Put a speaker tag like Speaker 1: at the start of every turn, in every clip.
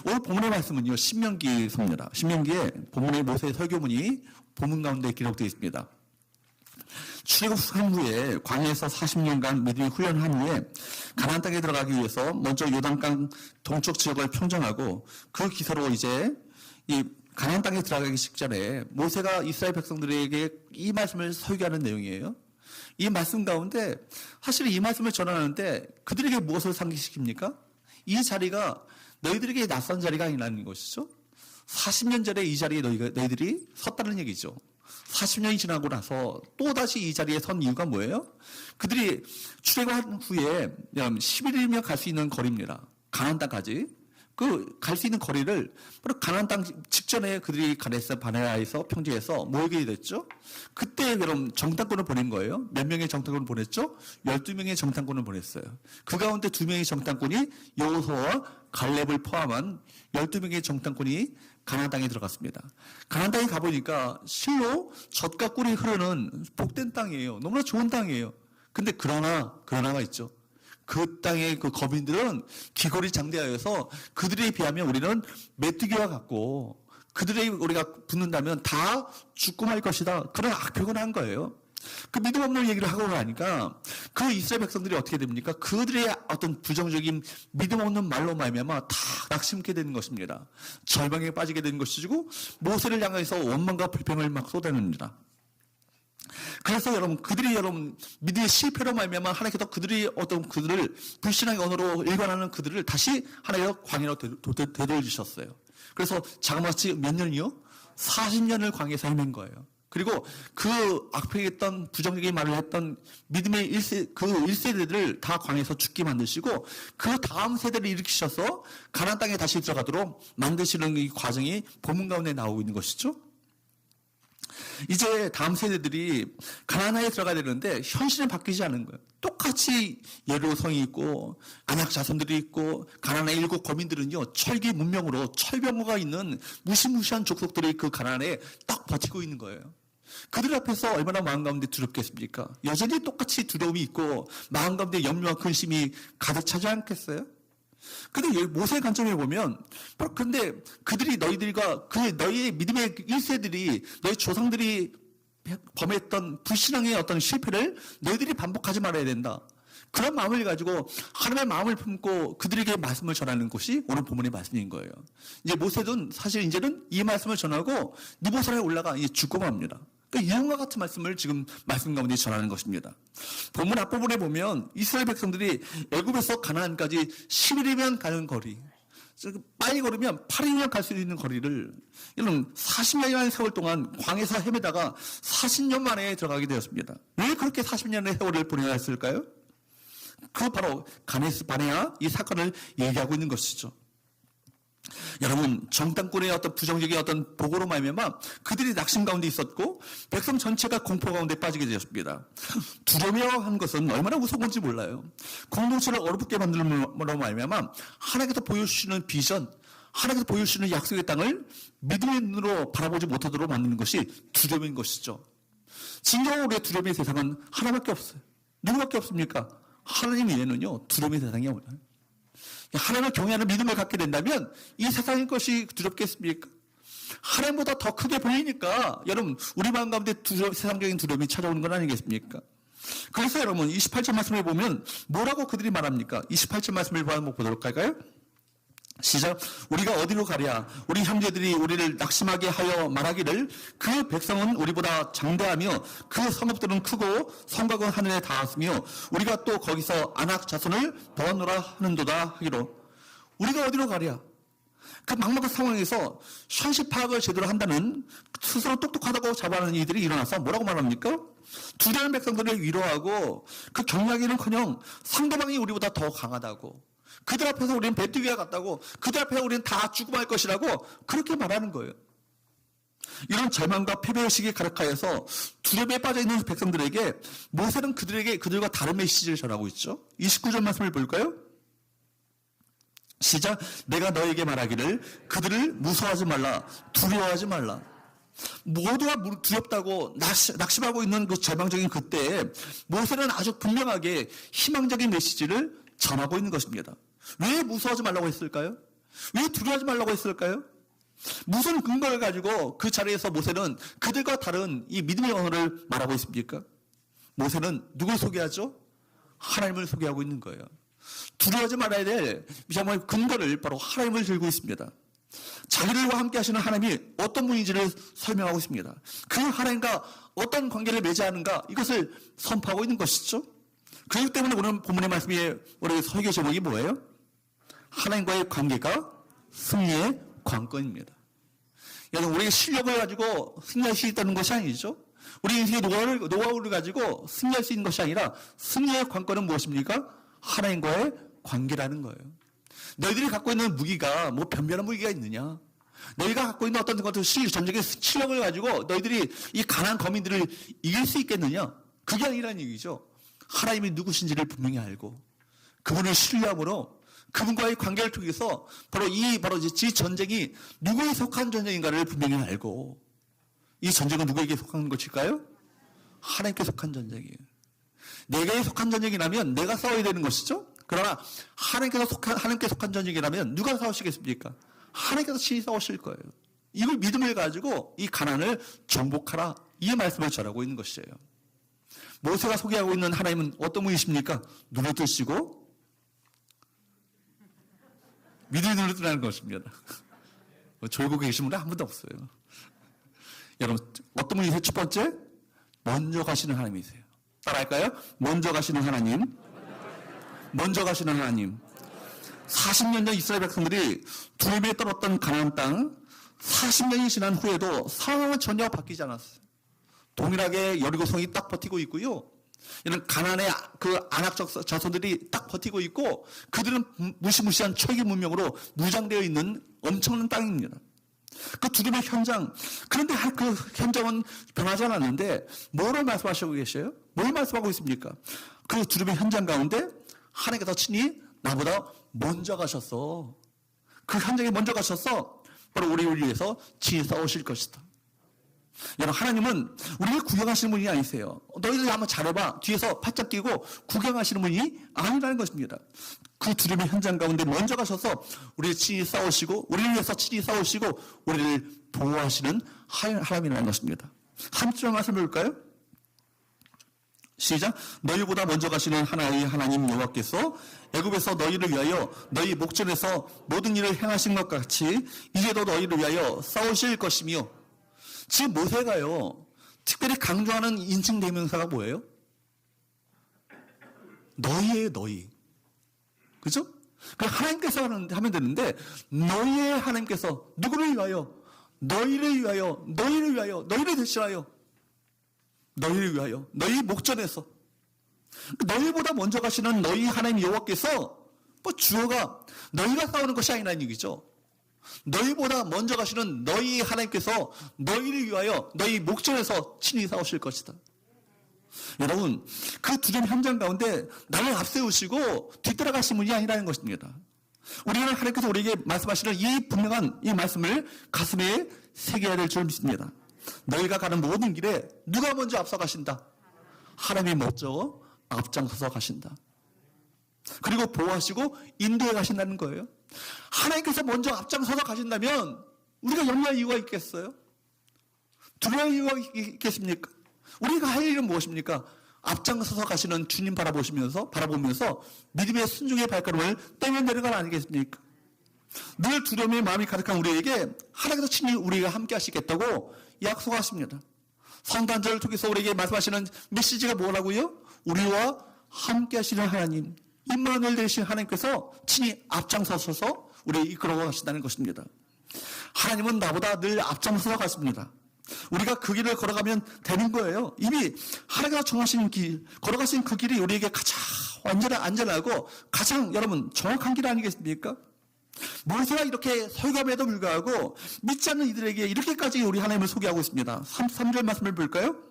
Speaker 1: 오늘 본문의 말씀은요, 신명기서입니다. 신명기에 본문의 모세의 설교문이 본문 가운데 기록되어 있습니다. 출애굽한 후에 광야에서 40년간 믿음의 훈련한 후에 가나안 땅에 들어가기 위해서 먼저 요단강 동쪽 지역을 평정하고 그 기사로 이제 이 가나안 땅에 들어가기 직전에 모세가 이스라엘 백성들에게 이 말씀을 설교하는 내용이에요. 이 말씀 가운데 사실 이 말씀을 전하는데 그들에게 무엇을 상기시킵니까? 이 자리가 너희들에게 낯선 자리가 아니라는 것이죠. 40년 전에 이 자리에 너희들이 섰다는 얘기죠. 40년이 지나고 나서 또다시 이 자리에 선 이유가 뭐예요? 그들이 출애굽한 후에 11일이면 갈 수 있는 거리입니다. 가나안 땅까지. 갈 수 있는 거리를 바로 가나안 땅 직전에 그들이 가데스 바네아에서 평지에서 모이게 됐죠. 그때 그럼 정탐꾼을 보낸 거예요. 몇 명의 정탐꾼을 보냈죠? 12명의 정탐꾼을 보냈어요. 그 가운데 2명의 정탐꾼이 여호수아와 갈렙을 포함한 12명의 정탐꾼이 가나안 땅에 들어갔습니다. 가나안 땅에 가보니까 실로 젖과 꿀이 흐르는 복된 땅이에요. 너무나 좋은 땅이에요. 근데 그러나가 있죠. 그 땅의 그 거민들은 기골이 장대하여서 그들에 비하면 우리는 메뚜기와 같고 그들에 우리가 붙는다면 다 죽고 말 것이다. 그런 악평을 한 거예요. 그 믿음 없는 얘기를 하고 나니까 그 이스라엘 백성들이 어떻게 됩니까? 그들의 어떤 부정적인 믿음 없는 말로 말미암아 다 낙심케 되는 것입니다. 절망에 빠지게 되는 것이고 모세를 향해서 원망과 불평을 막 쏟아냅니다. 그래서 그들이 믿음의 실패로 말미암아 하나님께서 그들을 불신앙의 언어로 일관하는 그들을 다시 하나님께서 광야로 되돌리셨어요. 그래서 자그마치 몇 년이요? 40년을 광야에서 헤맨 거예요. 그리고 그 악평했던 부정적인 말을 했던 믿음의 1세대들을 다 광야에서 죽게 만드시고 그 다음 세대를 일으키셔서 가나안 땅에 다시 들어가도록 만드시는 이 과정이 본문 가운데 나오고 있는 것이죠. 이제 다음 세대들이 가나안에 들어가야 되는데 현실은 바뀌지 않은 거예요. 똑같이 예루성이 있고 안악 자손들이 있고 가나안의 7 거민들은요 철기 문명으로 철병거가 있는 무시무시한 족속들이 그 가나안에 딱 버티고 있는 거예요. 그들 앞에서 얼마나 마음 가운데 두렵겠습니까? 여전히 똑같이 두려움이 있고 마음 가운데 염려와 근심이 가득 차지 않겠어요? 근데 모세의 관점에 보면, 근데 그들이 너희의 믿음의 1세들이, 너희 조상들이 범했던 불신앙의 어떤 실패를 너희들이 반복하지 말아야 된다. 그런 마음을 가지고 하나님의 마음을 품고 그들에게 말씀을 전하는 것이 오늘 본문의 말씀인 거예요. 이제 모세는 사실 이제는 이 말씀을 전하고 느보산에 올라가 이제 죽고 맙니다. 그러니까 이런과 같은 말씀을 지금 말씀 가운데 전하는 것입니다. 본문 앞부분에 보면 이스라엘 백성들이 애굽에서 가나안까지 10일이면 가는 거리, 빨리 걸으면 8일이면 갈 수 있는 거리를 이런 40년이라는 세월 동안 광야에서 헤매다가 40년 만에 들어가게 되었습니다. 왜 그렇게 40년의 세월을 보내야 했을까요? 그 바로 가데스 바네아 이 사건을 얘기하고 있는 것이죠. 여러분, 정탐꾼의 어떤 부정적인 어떤 보고로 말미암아 그들이 낙심 가운데 있었고 백성 전체가 공포 가운데 빠지게 되었습니다. 두려워한 것은 얼마나 무서운 건지 몰라요. 공동체를 어렵게 만들므로 말미암아 하나님께서 보여주시는 비전, 하나님께서 보여주시는 약속의 땅을 믿음의 눈으로 바라보지 못하도록 만드는 것이 두려움인 것이죠. 진정으로 우리의 두려움의 세상은 하나밖에 없어요. 누구밖에 없습니까? 하나님 외에는요 두려움의 세상이 없어요. 하나님을 경외하는 믿음을 갖게 된다면 이 세상의 것이 두렵겠습니까? 하나님보다 더 크게 보이니까 여러분 우리 마음 가운데 세상적인 두려움이 찾아오는 건 아니겠습니까? 그래서 여러분 28절 말씀을 보면 뭐라고 그들이 말합니까? 28절 말씀을 한번 보도록 할까요? 시작. 우리가 어디로 가랴? 우리 형제들이 우리를 낙심하게 하여 말하기를 그 백성은 우리보다 장대하며 그 성읍들은 크고 성곽은 하늘에 닿았으며 우리가 또 거기서 안악 자손을 보았노라 하는도다 하기로. 우리가 어디로 가랴? 그 막막한 상황에서 현실 파악을 제대로 한다는 스스로 똑똑하다고 자부하는 이들이 일어나서 뭐라고 말합니까? 두려운 백성들을 위로하고 그 격려하기는커녕 상대방이 우리보다 더 강하다고, 그들 앞에서 우리는 메뚜기와 같다고, 그들 앞에서 우리는 다 죽고 말 것이라고 그렇게 말하는 거예요. 이런 절망과 패배의식이 가득하여서 두려움에 빠져있는 백성들에게 모세는 그들과 다른 메시지를 전하고 있죠. 29절 말씀을 볼까요? 시작. 내가 너에게 말하기를 그들을 무서워하지 말라, 두려워하지 말라. 모두가 두렵다고 낙심하고 있는 그 절망적인 그때에 모세는 아주 분명하게 희망적인 메시지를 전하고 있는 것입니다. 왜 무서워하지 말라고 했을까요? 왜 두려워하지 말라고 했을까요? 무슨 근거를 가지고 그 자리에서 모세는 그들과 다른 이 믿음의 언어를 말하고 있습니까? 모세는 누굴 소개하죠? 하나님을 소개하고 있는 거예요. 두려워하지 말아야 될 정말 근거를 바로 하나님을 들고 있습니다. 자기들과 함께 하시는 하나님이 어떤 분인지를 설명하고 있습니다. 그 하나님과 어떤 관계를 맺어야 하는가, 이것을 선포하고 있는 것이죠. 그렇기 때문에 오늘 본문의 말씀이 우리 설교 제목이 뭐예요? 하나님과의 관계가 승리의 관건입니다. 여러분, 우리의 실력을 가지고 승리할 수 있다는 것이 아니죠. 우리 인생의 노하우를 가지고 승리할 수 있는 것이 아니라 승리의 관건은 무엇입니까? 하나님과의 관계라는 거예요. 너희들이 갖고 있는 무기가 뭐 변변한 무기가 있느냐? 너희가 갖고 있는 어떤 것들 전쟁의 실력을 가지고 너희들이 이 강한 거민들을 이길 수 있겠느냐? 그게 아니라는 얘기죠. 하나님이 누구신지를 분명히 알고 그분을 신뢰함으로 그분과의 관계를 통해서 바로 이 전쟁이 누구에 속한 전쟁인가를 분명히 알고, 이 전쟁은 누구에게 속한 것일까요? 하나님께 속한 전쟁이에요. 내게 속한 전쟁이라면 내가 싸워야 되는 것이죠. 그러나 하나님께 속한 전쟁이라면 누가 싸우시겠습니까? 하나님께서 친히 싸우실 거예요. 이걸 믿음을 가지고 이 가난을 정복하라, 이 말씀을 전하고 있는 것이에요. 모세가 소개하고 있는 하나님은 어떤 분이십니까? 눈을 뜨시고 믿음의 눈을 뜨라는 것입니다. 졸고 계신 분은 한 분도 없어요. 여러분, 어떤 분이세요? 첫 번째, 먼저 가시는 하나님이세요. 따라할까요? 먼저 가시는 하나님. 먼저 가시는 하나님. 40년 전 이스라엘 백성들이 두려움에 떨었던 가나안 땅, 40년이 지난 후에도 상황은 전혀 바뀌지 않았어요. 동일하게 여리고성이 딱 버티고 있고요. 이런 가나안의 그 안악 자손들이 딱 버티고 있고, 그들은 무시무시한 초기 문명으로 무장되어 있는 엄청난 땅입니다. 그 두려움의 현장, 그런데 그 현장은 변하지 않았는데 뭐를 말씀하시고 계셔요? 뭘 말씀하고 있습니까? 그 두려움의 현장 가운데 하나님께서 친히 나보다 먼저 가셨어. 그 현장에 먼저 가셔서 바로 우리를 위해서 친히 싸우실 것이다. 여러분, 하나님은 우리를 구경하시는 분이 아니세요. 너희들 한번 잘해봐. 뒤에서 팔짱 끼고 구경하시는 분이 아니라는 것입니다. 그 두려움의 현장 가운데 먼저 가셔서 우리를 친히 싸우시고, 우리를 위해서 친히 싸우시고, 우리를 보호하시는 하나님이라는 것입니다. 한 절 말씀 볼까요? 시작. 너희보다 먼저 가시는 하나님 여호와께서 애굽에서 너희를 위하여 너희 목전에서 모든 일을 행하신 것 같이 이제도 너희를 위하여 싸우실 것이며. 지금 모세가요, 특별히 강조하는 인칭 대명사가 뭐예요? 너희예요, 너희. 그죠? 하나님께서 하면 되는데, 너희의 하나님께서 누구를 위하여? 너희를 위하여, 너희를 위하여, 너희를 대신하여, 너희를 위하여, 너희 목전에서. 너희보다 먼저 가시는 너희 하나님 여호와께서, 주어가 너희가 싸우는 것이 아니라는 얘기죠. 너희보다 먼저 가시는 너희 하나님께서 너희를 위하여 너희 목전에서 친히 싸우실 것이다. 여러분, 그 두려움 현장 가운데 나를 앞세우시고 뒤따라가신 분이 아니라는 것입니다. 우리는 하나님께서 우리에게 말씀하시는 이 분명한 이 말씀을 가슴에 새겨야 될 줄 믿습니다. 너희가 가는 모든 길에 누가 먼저 앞서가신다? 하나님이 먼저 앞장서서 가신다. 그리고 보호하시고 인도해 가신다는 거예요. 하나님께서 먼저 앞장서서 가신다면 우리가 염려할 이유가 있겠어요? 두려워할 이유가 있겠습니까? 우리가 할 일은 무엇입니까? 앞장서서 가시는 주님 바라보면서 믿음의 순종의 발걸음을 떼면 내려가는 아니겠습니까? 늘 두려움의 마음이 가득한 우리에게 하나님께서 친히 우리가 함께 하시겠다고 약속하십니다. 성단절을 통해서 우리에게 말씀하시는 메시지가 뭐라고요? 우리와 함께 하시는 하나님, 임마누엘 되신 하나님께서 친히 앞장서셔서 우리를 이끌어 가신다는 것입니다. 하나님은 나보다 늘 앞장서서 가십니다. 우리가 그 길을 걸어가면 되는 거예요. 이미 하나님께서 정하신 길, 걸어가신 그 길이 우리에게 가장 안전하고 가장 여러분 정확한 길 아니겠습니까? 모세가 이렇게 설교함에도 불구하고 믿지 않는 이들에게 이렇게까지 우리 하나님을 소개하고 있습니다. 3절 말씀을 볼까요?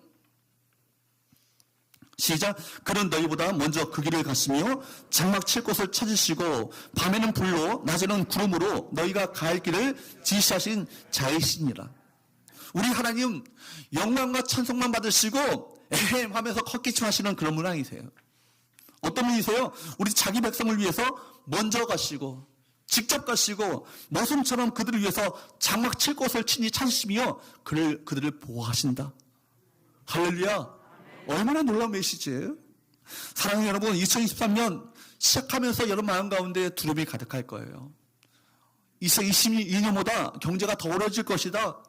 Speaker 1: 시작. 그는 너희보다 먼저 그 길을 갔으며 장막 칠 곳을 찾으시고 밤에는 불로 낮에는 구름으로 너희가 갈 길을 지시하신 자이시니라. 우리 하나님 영광과 찬송만 받으시고 에헴 하면서 헛기침하시는 그런 분 아니세요. 어떤 분이세요? 우리 자기 백성을 위해서 먼저 가시고 직접 가시고 모순처럼 그들을 위해서 장막 칠 곳을 친히 찾으시며 그들을 보호하신다. 할렐루야. 얼마나 놀라운 메시지예요. 사랑하는 여러분, 2023년 시작하면서 여러분 마음 가운데 두려움이 가득할 거예요. 2022년보다 경제가 더 어려워질 것이다.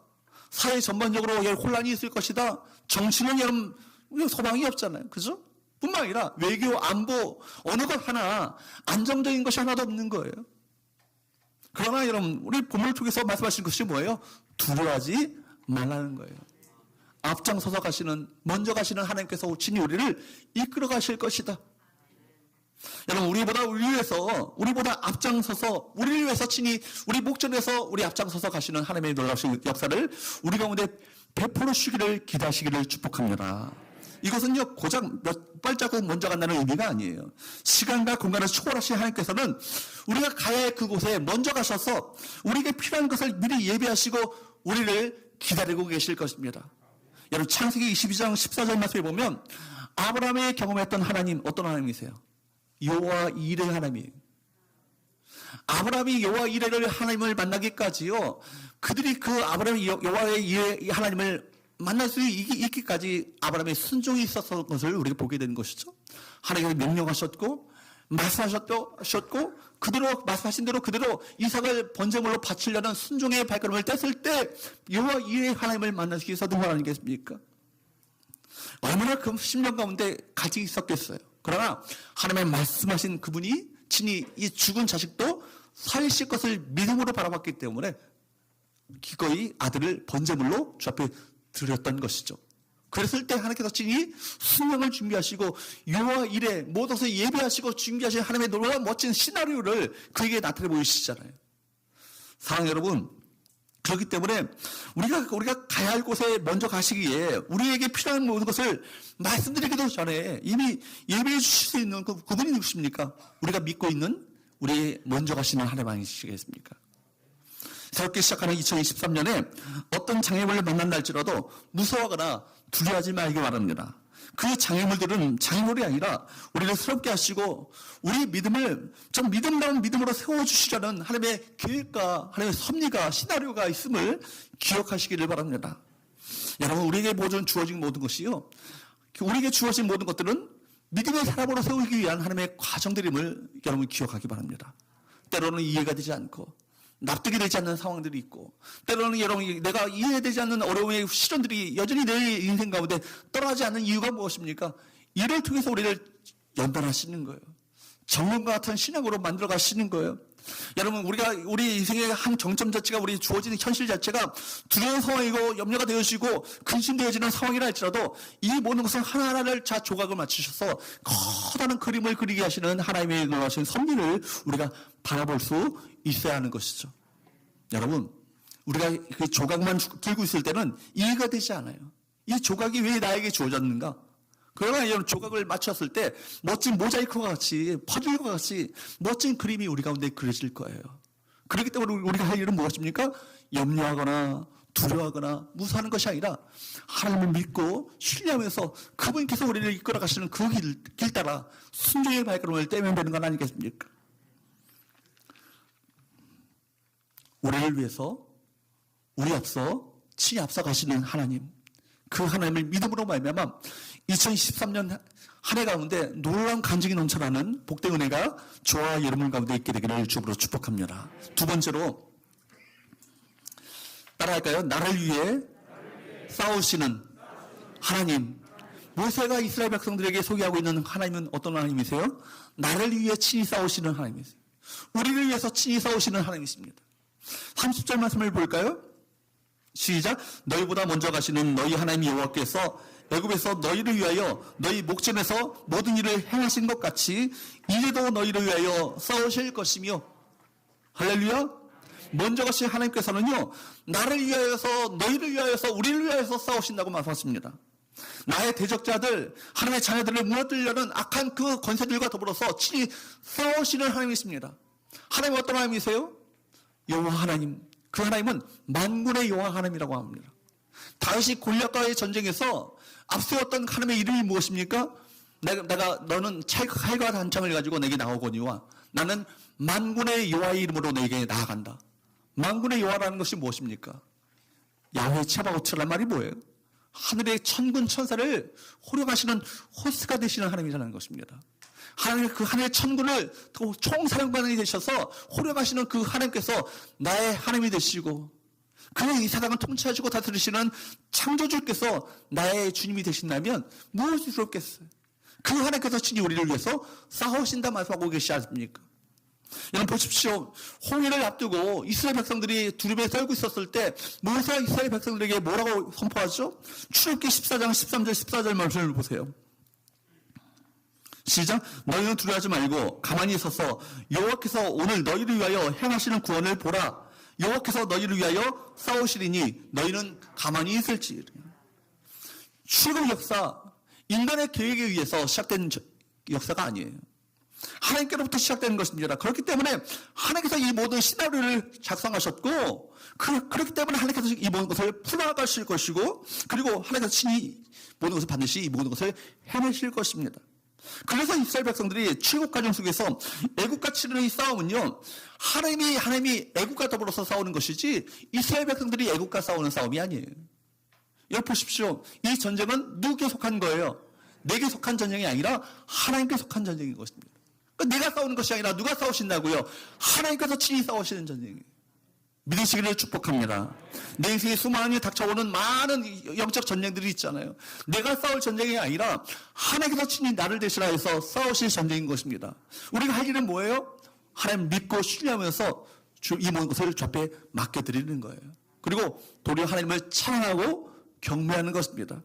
Speaker 1: 사회 전반적으로 혼란이 있을 것이다. 정치는 여러분 소망이 없잖아요. 그죠? 뿐만 아니라 외교, 안보, 어느 것 하나 안정적인 것이 하나도 없는 거예요. 그러나 여러분, 우리 본문을 통해서 말씀하신 것이 뭐예요? 두려워하지 말라는 거예요. 앞장서서 가시는, 먼저 가시는 하나님께서 친히 우리를 이끌어 가실 것이다. 여러분, 우리보다 앞장서서, 우리를 위해서 친히, 우리 목전에서 우리 앞장서서 가시는 하나님의 놀라우신 역사를 우리 가운데 베풀어 주시기를 기대하시기를 축복합니다. 이것은요, 고작 몇 발자국 먼저 간다는 의미가 아니에요. 시간과 공간을 초월하신 하나님께서는 우리가 가야 할 그곳에 먼저 가셔서 우리에게 필요한 것을 미리 예비하시고 우리를 기다리고 계실 것입니다. 여러분, 창세기 22장 14절 말씀에 보면 아브라함이 경험했던 하나님, 어떤 하나님이세요? 여호와 이레 하나님이에요. 아브라함이 여호와 이레를 하나님을 만나기까지요, 그들이 그 아브라함이 여호와의 이레 하나님을 만날 수 있기까지 아브라함의 순종이 있었던 것을 우리가 보게 된 것이죠. 하나님께서 명령하셨고 말씀하셨고 그대로 말씀하신 대로 그대로 이삭을 번제물로 바치려는 순종의 발걸음을 뗐을 때 여호와 이레 하나님을 만나기 위해서 누가 아니겠습니까? 얼마나 그 10년 가운데 가직이 있었겠어요. 그러나 하나님의 말씀하신 그분이 친히 이 죽은 자식도 살리실 것을 믿음으로 바라봤기 때문에 기꺼이 아들을 번제물로 주 앞에 드렸던 것이죠. 그랬을 때 하나님께서 친히 순명을 준비하시고 여호와 이레 모든 것을 예배하시고 준비하신 하나님의 놀라운 멋진 시나리오를 그에게 나타내 보이시잖아요. 사랑하는 여러분, 그렇기 때문에 우리가 가야 할 곳에 먼저 가시기에 우리에게 필요한 모든 것을 말씀드리기도 전에 이미 예배해 주실 수 있는 그분이 누구십니까? 우리가 믿고 있는 우리 먼저 가시는 하나님 아니시겠습니까? 새롭게 시작하는 2023년에 어떤 장애물을 만난다 할지라도 무서워하거나 두려워하지 말기 바랍니다. 그 장애물들은 장애물이 아니라 우리를 새롭게 하시고 우리 믿음을 좀 믿음다운 믿음으로 세워주시려는 하나님의 계획과 하나님의 섭리가 시나리오가 있음을 기억하시기를 바랍니다. 여러분, 우리에게 주어진 모든 것이요, 우리에게 주어진 모든 것들은 믿음의 사람으로 세우기 위한 하나님의 과정들임을 여러분 기억하기 바랍니다. 때로는 이해가 되지 않고 납득이 되지 않는 상황들이 있고, 때로는 여러분 내가 이해되지 않는 어려움의 시련들이 여전히 내 인생 가운데 떠나지 않는 이유가 무엇입니까? 이를 통해서 우리를 연단하시는 거예요. 정론과 같은 신앙으로 만들어 가시는 거예요. 여러분, 우리 인생의 한 정점 자체가, 우리 주어지는 현실 자체가 두려운 상황이고 염려가 되어지고 근심되어지는 상황이라 할지라도 이 모든 것을 하나하나를 자 조각을 맞추셔서 커다란 그림을 그리게 하시는 하나님의 놀라우신 섭리를 우리가 바라볼 수 있어야 하는 것이죠. 여러분, 우리가 그 조각만 들고 있을 때는 이해가 되지 않아요. 이 조각이 왜 나에게 주어졌는가? 그러나 이런 조각을 맞췄을 때 멋진 모자이크와 같이, 퍼즐과 같이 멋진 그림이 우리 가운데 그려질 거예요. 그렇기 때문에 우리가 할 일은 무엇입니까? 염려하거나 두려워하거나 무서워하는 것이 아니라 하나님을 믿고 신뢰하면서 그분께서 우리를 이끌어 가시는 그 길 따라 순종의 발걸음을 떼면 되는 건 아니겠습니까? 우리를 위해서 우리 앞서 친히 앞서 가시는 하나님, 그 하나님을 믿음으로 말미암아 2023년 한 해 가운데 놀라운 간증이 넘쳐나는 복된 은혜가 저와 여러분 가운데 있게 되기를 주로 축복합니다. 두 번째로 따라할까요? 나를 위해 싸우시는 하나님. 모세가 이스라엘 백성들에게 소개하고 있는 하나님은 어떤 하나님이세요? 나를 위해 친히 싸우시는 하나님이세요. 우리를 위해서 친히 싸우시는 하나님이십니다. 30절 말씀을 볼까요? 시작. 너희보다 먼저 가시는 너희 하나님 여호와께서 애굽에서 너희를 위하여 너희 목전에서 모든 일을 행하신 것 같이 이제도 너희를 위하여 싸우실 것이며, 할렐루야. 먼저 가신 하나님께서는요, 나를 위하여서, 너희를 위하여서, 우리를 위하여서 싸우신다고 말씀하십니다. 나의 대적자들, 하나님의 자녀들을 무너뜨리려는 악한 그 권세들과 더불어서 친히 싸우시는 하나님이십니다. 하나님은 어떤 하나님이세요? 여호와 하나님. 그 하나님은 만군의 여호와 하나님이라고 합니다. 다윗이 골리앗과의 전쟁에서 앞세웠던 하나님의 이름이 무엇입니까? 너는 칼과 단창을 가지고 내게 나오거니와 나는 만군의 여호와의 이름으로 너에게 나아간다. 만군의 여호와라는 것이 무엇입니까? 야훼 차바오츠란 말이 뭐예요? 하늘의 천군 천사를 호령하시는 호스가 되시는 하나님이라는 것입니다. 하나님 그 하늘의 천군을 총사령관이 되셔서 호령하시는 그 하나님께서 나의 하나님이 되시고 그의 이 세상을 통치하시고 다스리시는 창조주께서 나의 주님이 되신다면 무엇이 두렵겠어요? 그 하나님께서 친히 우리를 위해서 싸우신다 말씀하고 계시지 않습니까? 여러분 보십시오. 홍해를 앞두고 이스라엘 백성들이 두려움에 떨고 있었을 때 모세가 이스라엘 백성들에게 뭐라고 선포하죠? 출애굽기 14장 13절 14절 말씀을 보세요. 시작. 너희는 두려워하지 말고 가만히 있어서 여호와께서 오늘 너희를 위하여 행하시는 구원을 보라. 여호와께서 너희를 위하여 싸우시리니 너희는 가만히 있을지. 출애굽 역사 인간의 계획에 의해서 시작된 역사가 아니에요. 하나님께로부터 시작되는 것입니다. 그렇기 때문에 하나님께서 이 모든 시나리오를 작성하셨고 그렇기 때문에 하나님께서 이 모든 것을 풀어가실 것이고 그리고 하나님께서 친히 모든 것을 반드시 이 모든 것을 해내실 것입니다. 그래서 이스라엘 백성들이 출애굽 과정 속에서 애국과 치르는 이 싸움은요, 하나님이 애국과 더불어서 싸우는 것이지 이스라엘 백성들이 애국과 싸우는 싸움이 아니에요. 여러분 보십시오. 이 전쟁은 누구에게 속한 거예요? 내게 속한 전쟁이 아니라 하나님께 속한 전쟁인 것입니다. 그러니까 내가 싸우는 것이 아니라 누가 싸우신다고요? 하나님께서 친히 싸우시는 전쟁이에요. 믿으시기를 축복합니다. 내 인생에 수많은 닥쳐오는 많은 영적 전쟁들이 있잖아요. 내가 싸울 전쟁이 아니라 하나님께서 친히 나를 대신하여서 싸우실 전쟁인 것입니다. 우리가 할 일은 뭐예요? 하나님 믿고 신뢰하면서 이 모든 것을 주 앞에 맡겨드리는 거예요. 그리고 도리어 하나님을 찬양하고 경배하는 것입니다.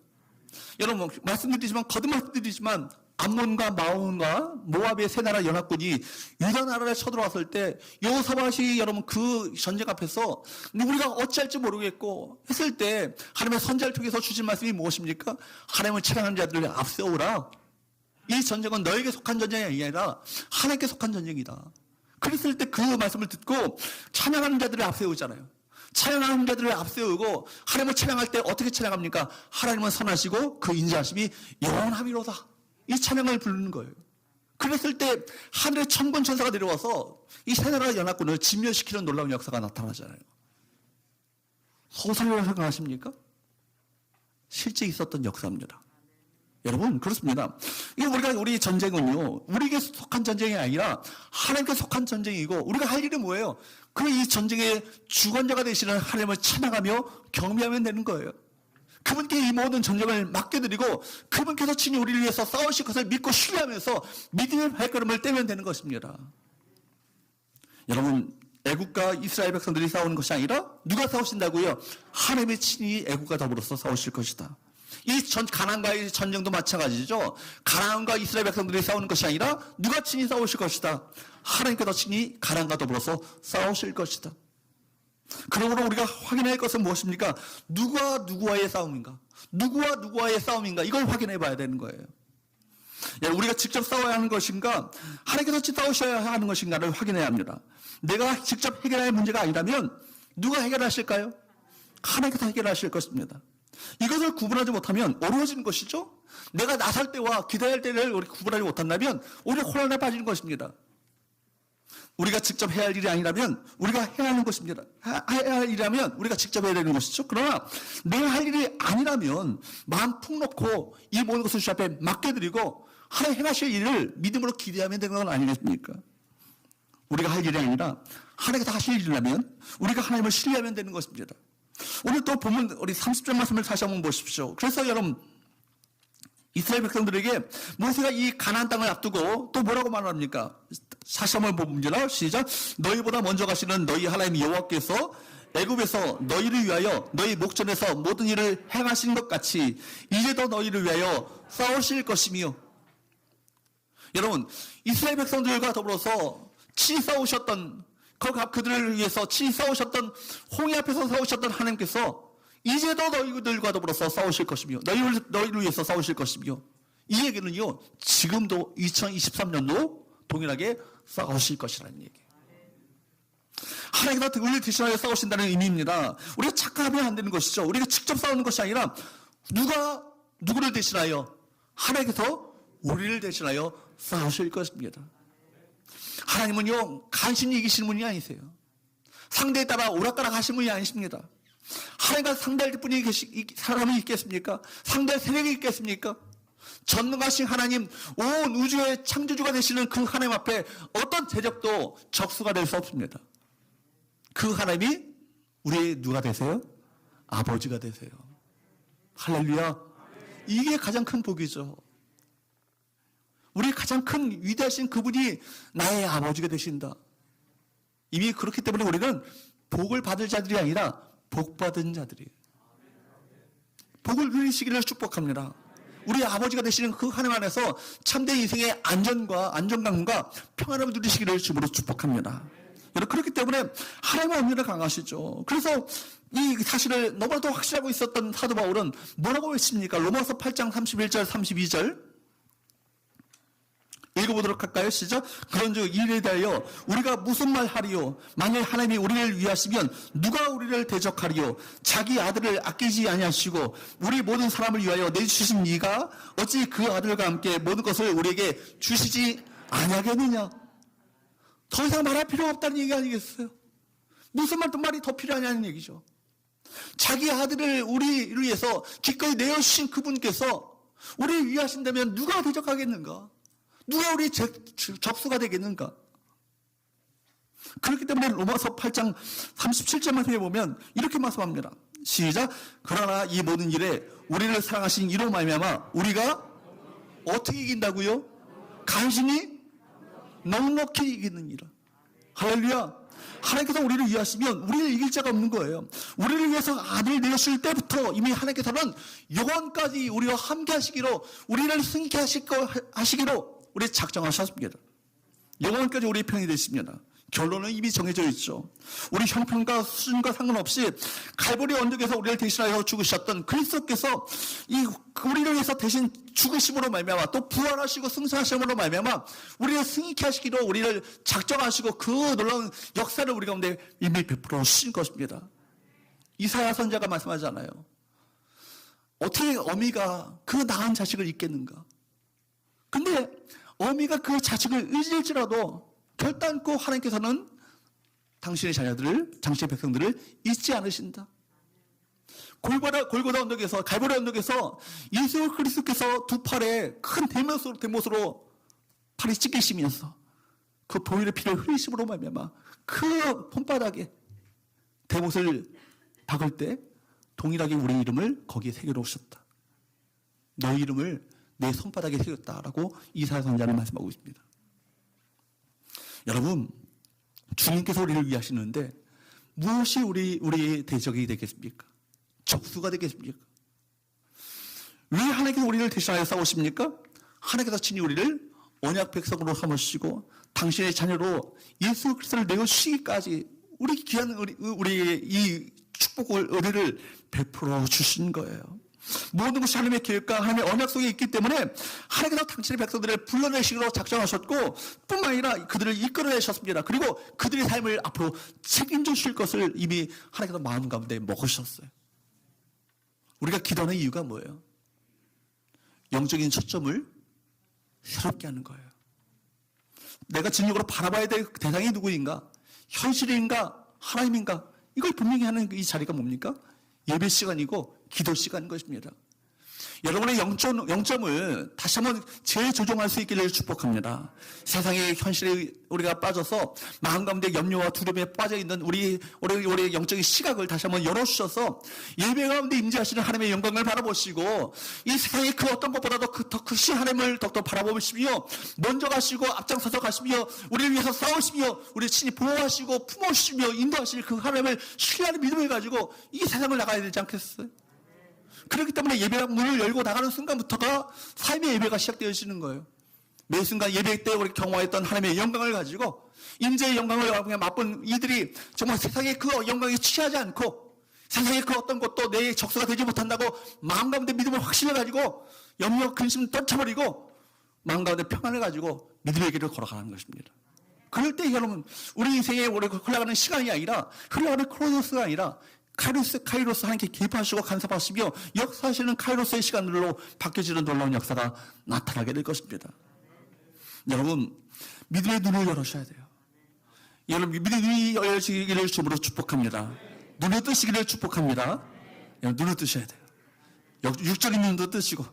Speaker 1: 여러분 말씀드리지만 거듭 말씀드리지만 암몬과 마온과 모압의 세 나라 연합군이 유다 나라를 쳐들어왔을 때 여호사밧이 여러분 그 전쟁 앞에서 우리가 어찌할지 모르겠고 했을 때 하나님의 선지자를 통해서 주신 말씀이 무엇입니까? 하나님을 찬양하는 자들을 앞세우라. 이 전쟁은 너에게 속한 전쟁이 아니라 하나님께 속한 전쟁이다. 그랬을 때 그 말씀을 듣고 찬양하는 자들을 앞세우잖아요. 찬양하는 자들을 앞세우고 하나님을 찬양할 때 어떻게 찬양합니까? 하나님은 선하시고 그 인자하심이 영원함이로다. 이 찬양을 부르는 거예요. 그랬을 때 하늘의 천군 천사가 내려와서 이 세 나라 연합군을 진멸시키는 놀라운 역사가 나타나잖아요. 소설을 생각하십니까? 실제 있었던 역사입니다. 여러분 그렇습니다. 우리 전쟁은요, 우리에게 속한 전쟁이 아니라 하나님께 속한 전쟁이고 우리가 할 일은 뭐예요? 이 전쟁의 주관자가 되시는 하나님을 찬양하며 경배하면 되는 거예요. 그분께 이 모든 전쟁을 맡겨드리고 그분께서 친히 우리를 위해서 싸우실 것을 믿고 신뢰하면서 믿음의 발걸음을 떼면 되는 것입니다. 여러분 애국과 이스라엘 백성들이 싸우는 것이 아니라 누가 싸우신다고요? 하나님의 친히 애국과 더불어서 싸우실 것이다. 가나안과의 전쟁도 마찬가지죠. 가나안과 이스라엘 백성들이 싸우는 것이 아니라 누가 친히 싸우실 것이다. 하나님께서 친히 가나안과 더불어서 싸우실 것이다. 그러므로 우리가 확인할 것은 무엇입니까? 누가 누구와의 싸움인가? 누구와 누구와의 싸움인가? 이걸 확인해 봐야 되는 거예요. 우리가 직접 싸워야 하는 것인가? 하나님께서 싸우셔야 하는 것인가를 확인해야 합니다. 내가 직접 해결할 문제가 아니라면 누가 해결하실까요? 하나님께서 해결하실 것입니다. 이것을 구분하지 못하면 어려워지는 것이죠. 내가 나설 때와 기다릴 때를 우리 구분하지 못한다면 오히려 혼란에 빠지는 것입니다. 우리가 직접 해야 할 일이 아니라면 우리가 해야 하는 것입니다. 해야 할 일이라면 우리가 직접 해야 되는 것이죠. 그러나 내가 할 일이 아니라면 마음 푹 놓고 이 모든 것을 주 앞에 맡겨드리고 하나님 행하실 일을 믿음으로 기대하면 되는 건 아니겠습니까? 우리가 할 일이 아니라 하나님께서 하실 일이라면 우리가 하나님을 신뢰하면 되는 것입니다. 오늘 또 보면 우리 30절 말씀을 다시 한번 보십시오. 그래서 여러분 이스라엘 백성들에게 모세가 이 가나안 땅을 앞두고 또 뭐라고 말합니까? 다시 한번 봅니다. 시작. 너희보다 먼저 가시는 너희 하나님 여호와께서 애굽에서 너희를 위하여 너희 목전에서 모든 일을 행하신 것 같이 이제도 너희를 위하여 싸우실 것이며. 여러분 이스라엘 백성들과 더불어서 친히 싸우셨던 그들을 위해서 친히 싸우셨던 홍해 앞에서 싸우셨던 하나님께서 이제도 너희들과 더불어서 싸우실 것이며 너희를 위해서 싸우실 것이며 이 얘기는요 지금도 2023년도 동일하게 싸우실 것이라는 얘기예요. 하나님께서 우리를 대신하여 싸우신다는 의미입니다. 우리가 착각하면 안 되는 것이죠. 우리가 직접 싸우는 것이 아니라 누가 누구를 대신하여 하나님께서 우리를 대신하여 싸우실 것입니다. 하나님은요, 간신히 이기시는 분이 아니세요. 상대에 따라 오락가락 하시는 분이 아니십니다. 하나님과 상대할 분이 사람이 있겠습니까? 상대할 세력이 있겠습니까? 전능하신 하나님, 온 우주의 창조주가 되시는 그 하나님 앞에 어떤 세력도 적수가 될 수 없습니다. 그 하나님이 우리의 누가 되세요? 아버지가 되세요. 할렐루야. 이게 가장 큰 복이죠. 우리 가장 큰 위대하신 그분이 나의 아버지가 되신다. 이미 그렇기 때문에 우리는 복을 받을 자들이 아니라 복 받은 자들이에요. 복을 누리시기를 축복합니다. 우리 아버지가 되시는 그 하나님 안에서 참된 인생의 안정감과 평안함을 누리시기를 주으로 축복합니다. 여러분, 그렇기 때문에 하나님의 엄밀히 강하시죠. 그래서 이 사실을 너무나도 확실하고 있었던 사도 바울은 뭐라고 외칩니까? 로마서 8장 31절 32절 읽어보도록 할까요? 시작. 그런즉 이에 대하여 우리가 무슨 말 하리요? 만일 하나님이 우리를 위하시면 누가 우리를 대적하리요? 자기 아들을 아끼지 아니하시고 우리 모든 사람을 위하여 내주신 이가 어찌 그 아들과 함께 모든 것을 우리에게 주시지 아니하겠느냐? 더 이상 말할 필요가 없다는 얘기 아니겠어요? 무슨 말이 더 필요하냐는 얘기죠. 자기 아들을 우리를 위해서 기꺼이 내어주신 그분께서 우리를 위하신다면 누가 대적하겠는가? 누가 우리 적수가 되겠는가? 그렇기 때문에 로마서 8장 37절 말씀에 보면 이렇게 말씀합니다. 시작. 그러나 이 모든 일에 우리를 사랑하신 이로 말미암아 우리가 어떻게 이긴다고요? 간신히 넉넉히 이기느니라. 할렐루야. 하나님께서 우리를 위하시면 우리를 이길 자가 없는 거예요. 우리를 위해서 아들을 내실 때부터 이미 하나님께서는 영원까지 우리와 함께 하시기로, 우리를 승리케 하시기로 우리 작정하셨습니다. 영원까지 우리 편이 되십니다. 결론은 이미 정해져 있죠. 우리 형편과 수준과 상관없이 갈보리 언덕에서 우리를 대신하여 죽으셨던 그리스도께서 이 우리를 위해서 대신 죽으심으로 말미암아 또 부활하시고 승천하심으로 말미암아 우리를 승리케 하시기로 우리를 작정하시고 그 놀라운 역사를 우리 가운데 이미 베풀어 주신 것입니다. 이사야 선지자가 말씀하잖아요. 어떻게 어미가 그 낳은 자식을 잊겠는가? 근데 어미가 그 자식을 잊을지라도 결단코 하나님께서는 당신의 자녀들을, 당신의 백성들을 잊지 않으신다. 골고다 언덕에서, 갈보리 언덕에서 예수 그리스도께서 두 팔에 큰 대못으로 팔이 찢기시면서 그 보혈의 피를 흘리심으로 말미암아 그 손바닥에 대못을 박을 때 동일하게 우리 이름을 거기에 새겨놓으셨다. 너희 이름을 내 손바닥에 새겼다라고 이사야 선지자는 말씀하고 있습니다. 여러분, 주님께서 우리를 위하시는데 무엇이 우리의 대적이 되겠습니까? 적수가 되겠습니까? 왜 하나님께서 우리를 대신하여 싸우십니까? 하나님께서 친히 우리를 언약 백성으로 삼으시고 당신의 자녀로 예수 그리스도를 내어주시기까지 우리 귀한 우리의 이 축복을, 은혜를 베풀어 주신 거예요. 모든 것이 하나님의 계획과 하나님의 언약 속에 있기 때문에 하나님께서 당신의 백성들을 불러내시기로 작정하셨고 뿐만 아니라 그들을 이끌어내셨습니다. 그리고 그들의 삶을 앞으로 책임져 주실 것을 이미 하나님께서 마음 가운데 먹으셨어요. 우리가 기도하는 이유가 뭐예요? 영적인 초점을 새롭게 하는 거예요. 내가 진정으로 바라봐야 될 대상이 누구인가? 현실인가? 하나님인가? 이걸 분명히 하는 이 자리가 뭡니까? 예배 시간이고 기도 시간인 것입니다. 여러분의 영점을 다시 한번 재조정할 수 있기를 축복합니다. 세상의 현실에 우리가 빠져서 마음 가운데 염려와 두려움에 빠져있는 우리의 영적인 시각을 다시 한번 열어주셔서 예배 가운데 임재하시는 하나님의 영광을 바라보시고 이 세상의 그 어떤 것보다도 더 크신 하나님을 더욱더 바라보시며 먼저 가시고 앞장서서 가시며 우리를 위해서 싸우시며 우리를 친히 보호하시고 품어주시며 인도하실 그 하나님을 신뢰하는 믿음을 가지고 이 세상을 나가야 되지 않겠어요? 그렇기 때문에 예배 문을 열고 나가는 순간부터가 삶의 예배가 시작되어지는 거예요. 매 순간 예배 때 우리 경험했던 하나님의 영광을 가지고 임재의 영광을 맛본 이들이 정말 세상의 그 영광에 취하지 않고 세상의 그 어떤 것도 내 적수가 되지 못한다고 마음 가운데 믿음을 확신을 가지고 염려 근심을 떨쳐버리고 마음 가운데 평안을 가지고 믿음의 길을 걸어가는 것입니다. 그럴 때 여러분 우리 인생에 흘러가는 시간이 아니라 흘러가는 크로노스가 아니라 카이로스 하나님께 기뻐하시고 간섭하시며 역사하시는 카이로스의 시간들로 바뀌어지는 놀라운 역사가 나타나게 될 것입니다. 여러분, 믿음의 눈을 열으셔야 돼요. 여러분, 믿음의 눈이 열리시기를 주으로 축복합니다. 눈을 뜨시기를 축복합니다. 여러분, 눈을 뜨셔야 돼요. 육적인 눈도 뜨시고,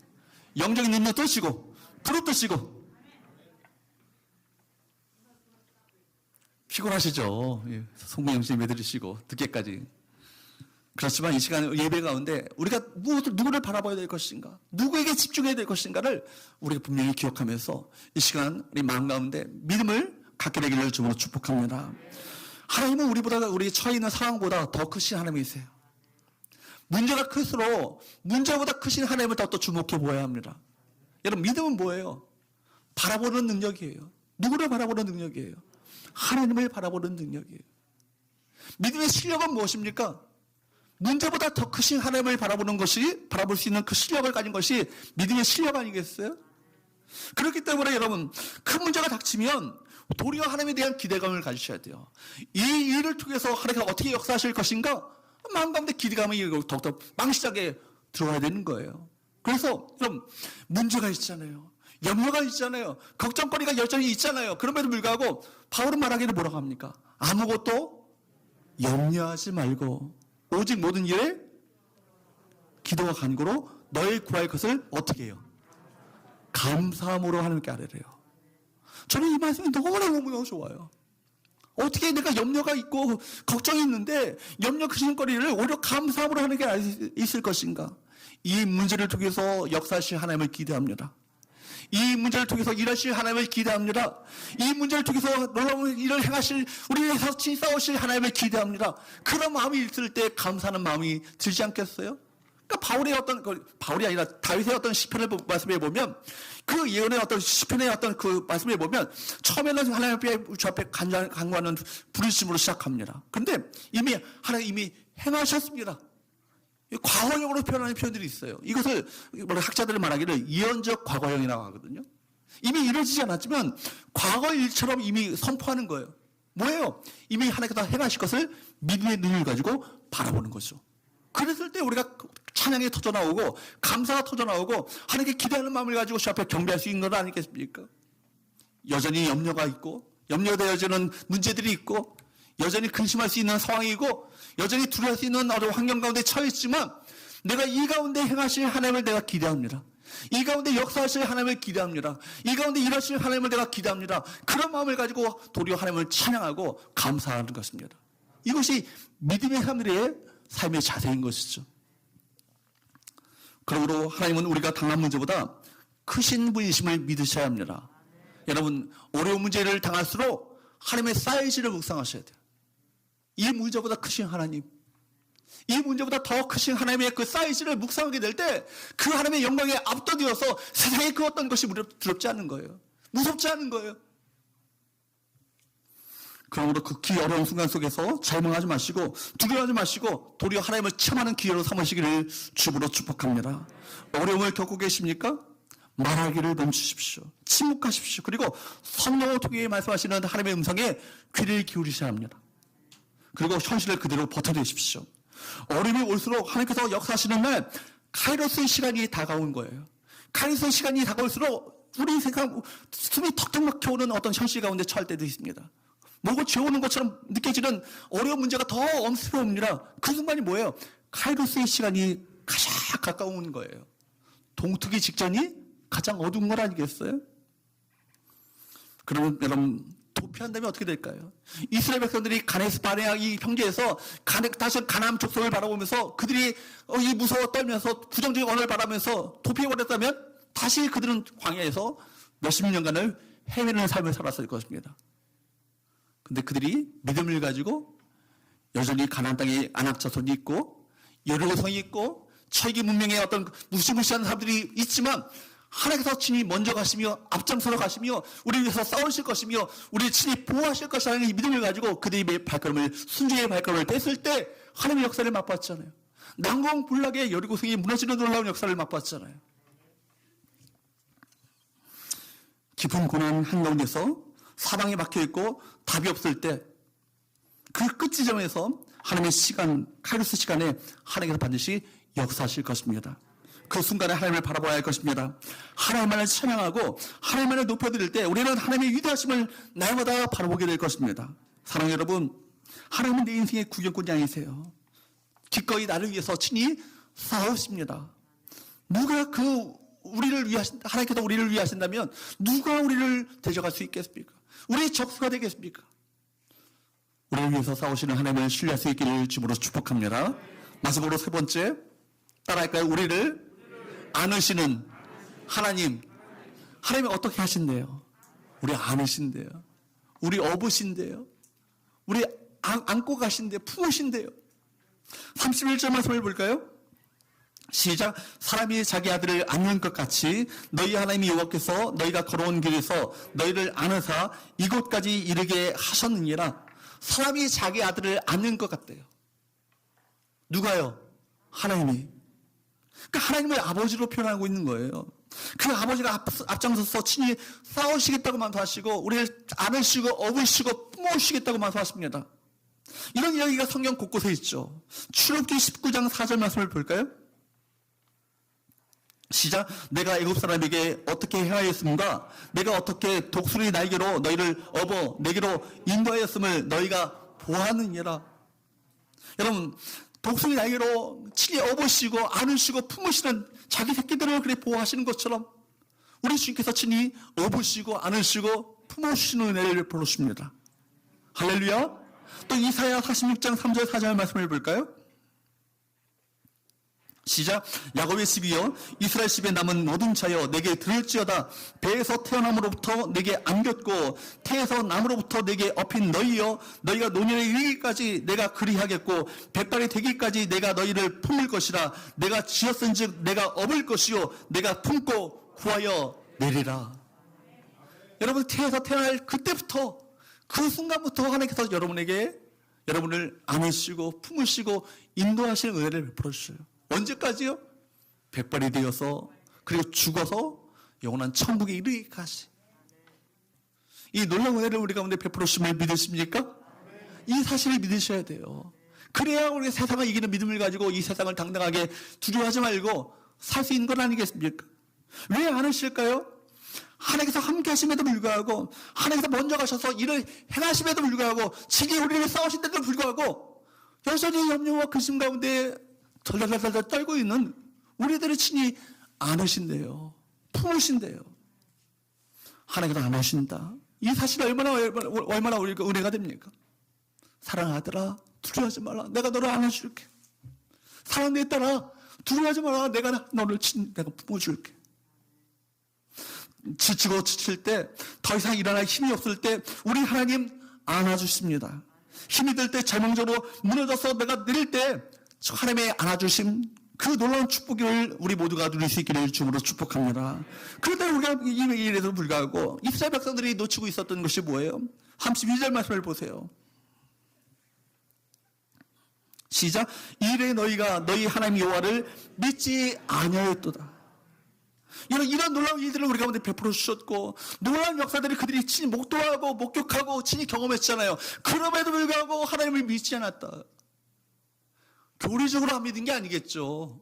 Speaker 1: 영적인 눈도 뜨시고, 불도 뜨시고. 피곤하시죠? 송구영신 매드리시고 늦게까지. 그렇지만 이 시간 예배 가운데 우리가 누구를 바라봐야 될 것인가, 누구에게 집중해야 될 것인가를 우리가 분명히 기억하면서 이 시간 우리 마음 가운데 믿음을 갖게 되기를 주로 축복합니다. 하나님은 우리 처해 있는 상황보다 더 크신 하나님이세요. 문제가 클수록 문제보다 크신 하나님을 더 주목해 보아야 합니다. 여러분, 믿음은 뭐예요? 바라보는 능력이에요. 누구를 바라보는 능력이에요? 하나님을 바라보는 능력이에요. 믿음의 실력은 무엇입니까? 문제보다 더 크신 하나님을 바라볼 수 있는 그 실력을 가진 것이 믿음의 실력 아니겠어요? 그렇기 때문에 여러분, 큰 문제가 닥치면 도리어 하나님에 대한 기대감을 가지셔야 돼요. 이 일을 통해서 하나님께서 어떻게 역사하실 것인가? 마음 가운데 기대감이 더욱더 망시하게 들어와야 되는 거예요. 그래서 여러분, 문제가 있잖아요. 염려가 있잖아요. 걱정거리가 여전히 있잖아요. 그럼에도 불구하고 바울은 말하기를 뭐라고 합니까? 아무것도 염려하지 말고 오직 모든 일에 기도와 간구로 너희 구할 것을 어떻게 해요? 감사함으로 하나님께 아뢰래요. 저는 이 말씀이 너무너무 좋아요. 어떻게 내가 염려가 있고 걱정이 있는데 염려 근심거리를 오히려 감사함으로 하는 게 있을 것인가? 이 문제를 통해서 역사하실 하나님을 기대합니다. 이 문제를 통해서 일하실 하나님을 기대합니다. 이 문제를 통해서 놀라운 일을 행하실, 우리를 같이 싸우실 하나님을 기대합니다. 그런 마음이 있을 때 감사하는 마음이 들지 않겠어요? 그러니까 바울이 아니라 다윗의 어떤 시편을 말씀해 보면, 그 예언의 어떤 시편의 어떤 그 말씀해 보면, 처음에는 하나님 앞에 주 앞에 간구하는 부르심으로 시작합니다. 근데 하나님이 행하셨습니다. 과거형으로 표현하는 표현들이 있어요. 이것을 학자들이 말하기를 예언적 과거형이라고 하거든요. 이미 이루어지지 않았지만 과거 일처럼 이미 선포하는 거예요. 뭐예요? 이미 하나님께서 행하실 것을 믿음의 눈을 가지고 바라보는 거죠. 그랬을 때 우리가 찬양이 터져나오고 감사가 터져나오고 하나님께 기대하는 마음을 가지고 주 앞에 경배할 수 있는 건 아니겠습니까? 여전히 염려가 있고 염려되어지는 문제들이 있고 여전히 근심할 수 있는 상황이고 여전히 두려워할 수 있는 어려운 환경 가운데 처해 있지만 내가 이 가운데 행하실 하나님을 내가 기대합니다. 이 가운데 역사하실 하나님을 기대합니다. 이 가운데 일하실 하나님을 내가 기대합니다. 그런 마음을 가지고 도리어 하나님을 찬양하고 감사하는 것입니다. 이것이 믿음의 사람들의 삶의 자세인 것이죠. 그러므로 하나님은 우리가 당한 문제보다 크신 분이심을 믿으셔야 합니다. 여러분, 어려운 문제를 당할수록 하나님의 사이즈를 묵상하셔야 돼요. 이 문제보다 크신 하나님, 이 문제보다 더 크신 하나님의 그 사이즈를 묵상하게 될 때 그 하나님의 영광에 압도되어서 세상에 그 어떤 것이 두렵지 않은 거예요. 무섭지 않은 거예요. 그러므로 극히 어려운 순간 속에서 절망하지 마시고 두려워하지 마시고 도리어 하나님을 체험하는 기회로 삼으시기를 주부로 축복합니다. 어려움을 겪고 계십니까? 말하기를 멈추십시오. 침묵하십시오. 그리고 성령을 통해 말씀하시는 하나님의 음성에 귀를 기울이셔야 합니다. 그리고 현실을 그대로 버텨내십시오. 어려움이 올수록 하나님께서 역사하시는 날 카이로스의 시간이 다가온 거예요. 카이로스의 시간이 다가올수록 우리 생각 숨이 턱턱 막혀오는 어떤 현실 가운데 처할 때도 있습니다. 뭐고 죄오는 것처럼 느껴지는 어려운 문제가 더 엄습해옵니다. 그 순간이 뭐예요? 카이로스의 시간이 가장 가까운 거예요. 동트기 직전이 가장 어두운 건 아니겠어요? 그러면 여러분 도피한다면 어떻게 될까요? 이스라엘 백성들이 가네스 바네아 이 평지에서 다시 가나안 족속을 바라보면서 그들이 이 무서워 떨면서 부정적인 언어를 바라면서 도피해버렸다면 다시 그들은 광야에서 몇십 년간을 헤매는 삶을 살았을 것입니다. 근데 그들이 믿음을 가지고 여전히 가나안 땅에 아낙 자손이 있고 여리고성이 있고 철기 문명의 어떤 무시무시한 사람들이 있지만 하나님께서 친히 먼저 가시며 앞장서러 가시며 우리를 위해서 싸우실 것이며 우리를 친히 보호하실 것이라는 믿음을 가지고 그들이 발걸음을 순종의 발걸음을 뗐을 때 하나님의 역사를 맛봤잖아요. 난공불락의 여리고성이 무너지는 놀라운 역사를 맛봤잖아요. 깊은 고난 한가운데서 사방에 막혀있고 답이 없을 때 그 끝 지점에서 하나님의 시간, 카이로스 시간에 하나님께서 반드시 역사하실 것입니다. 그 순간에 하나님을 바라봐야 할 것입니다. 하나님만을 찬양하고 하나님만을 높여드릴 때 우리는 하나님의 위대하심을 날마다 바라보게 될 것입니다. 사랑하는 여러분, 하나님은 내 인생의 구경꾼이 아니세요. 기꺼이 나를 위해서 친히 싸우십니다. 누가 하나님께서 우리를 위하신다면 누가 우리를 대적할 수 있겠습니까? 우리의 적수가 되겠습니까? 우리를 위해서 싸우시는 하나님을 신뢰할 수 있기를 주님으로 축복합니다. 마지막으로 세 번째, 따라할까요? 우리를 안으시는 하나님. 하나님이 어떻게 하신대요? 우리 안으신대요. 우리 업으신대요. 우리 안고 가신대요. 품으신대요. 31절 말씀을 볼까요? 시작. 사람이 자기 아들을 안는 것 같이 너희 하나님 여호와께서 너희가 걸어온 길에서 너희를 안으사 이곳까지 이르게 하셨느니라. 사람이 자기 아들을 안는 것 같대요. 누가요? 하나님이. 그러니까 하나님을 아버지로 표현하고 있는 거예요. 그 아버지가 앞장서서 친히 싸우시겠다고 말씀하시고 우리를 안으시고 업으시고 품으시겠다고 말씀하십니다. 이런 이야기가 성경 곳곳에 있죠. 출애굽기 19장 4절 말씀을 볼까요? 시작. 내가 애굽 사람에게 어떻게 행하였습니다. 내가 어떻게 독수리 날개로 너희를 업어 내게로 인도하였음을 너희가 보았느니라. 여러분, 독수리 날개로 친히 업으시고 안으시고 품으시는 자기 새끼들을 그렇게 보호하시는 것처럼 우리 주님께서 친히 업으시고 안으시고 품으시는 은혜를 베푸십니다. 할렐루야. 또 이사야 46장 3절 4절 말씀을 볼까요? 시작. 야곱의 집이여 이스라엘 집에 남은 모든 자여 내게 들을지어다. 배에서 태어남으로부터 내게 안겼고 태에서 남으로부터 내게 업힌 너희여 너희가 노년에 이르기까지 내가 그리하겠고 백발이 되기까지 내가 너희를 품을 것이라. 내가 지었은즉 내가 업을 것이요 내가 품고 구하여 내리라. 여러분, 태에서 태어날 그때부터 그 순간부터 하나님께서 여러분을 안으시고 품으시고 인도하시는 은혜를 베풀어 주셔요. 언제까지요? 백발이 되어서 그리고 죽어서 영원한 천국에 이르기까지. 이 놀라운 은혜를 우리 가운데 베풀어 주심을 믿으십니까? 이 사실을 믿으셔야 돼요. 그래야 우리 세상을 이기는 믿음을 가지고 이 세상을 당당하게 두려워하지 말고 살 수 있는 건 아니겠습니까? 왜 안 하실까요? 하나님께서 함께 하심에도 불구하고 하나님께서 먼저 가셔서 일을 행하심에도 불구하고 지기 우리를 싸우신데도 불구하고 여전히 염려와 근심 가운데 덜덜덜덜 떨고 있는 우리들을 친히 안으신대요. 품으신대요. 하나님께서 안으신다. 이 사실이 얼마나 우리가 은혜가 됩니까? 사랑하더라, 두려워하지 말라. 내가 너를 안아줄게. 사랑내 딸아, 두려워하지 말라. 내가 너를 내가 품어줄게. 지치고 지칠 때, 더 이상 일어날 힘이 없을 때 우리 하나님 안아주십니다. 힘이 들 때 절망적으로 무너져서 내가 내릴 때 하나님의 안아주심, 그 놀라운 축복을 우리 모두가 누릴 수 있기를 주님으로 축복합니다. 그런데 우리가 이 일에도 불구하고 이스라엘 백성들이 놓치고 있었던 것이 뭐예요? 32절 말씀을 보세요. 시작. 이래 너희가 너희 하나님 여호와를 믿지 아니하였도다. 이런 놀라운 일들을 우리 가운데 베풀어 주셨고 놀라운 역사들을 그들이 친히 목도하고 목격하고 친히 경험했잖아요. 그럼에도 불구하고 하나님을 믿지 않았다. 교리적으로 안 믿은 게 아니겠죠.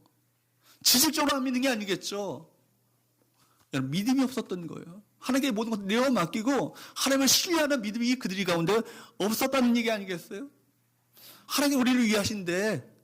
Speaker 1: 지식적으로 안 믿는 게 아니겠죠. 믿음이 없었던 거예요. 하나님께 모든 것을 내어 맡기고 하나님을 신뢰하는 믿음이 그들이 가운데 없었다는 얘기 아니겠어요? 하나님 우리를 위하신데,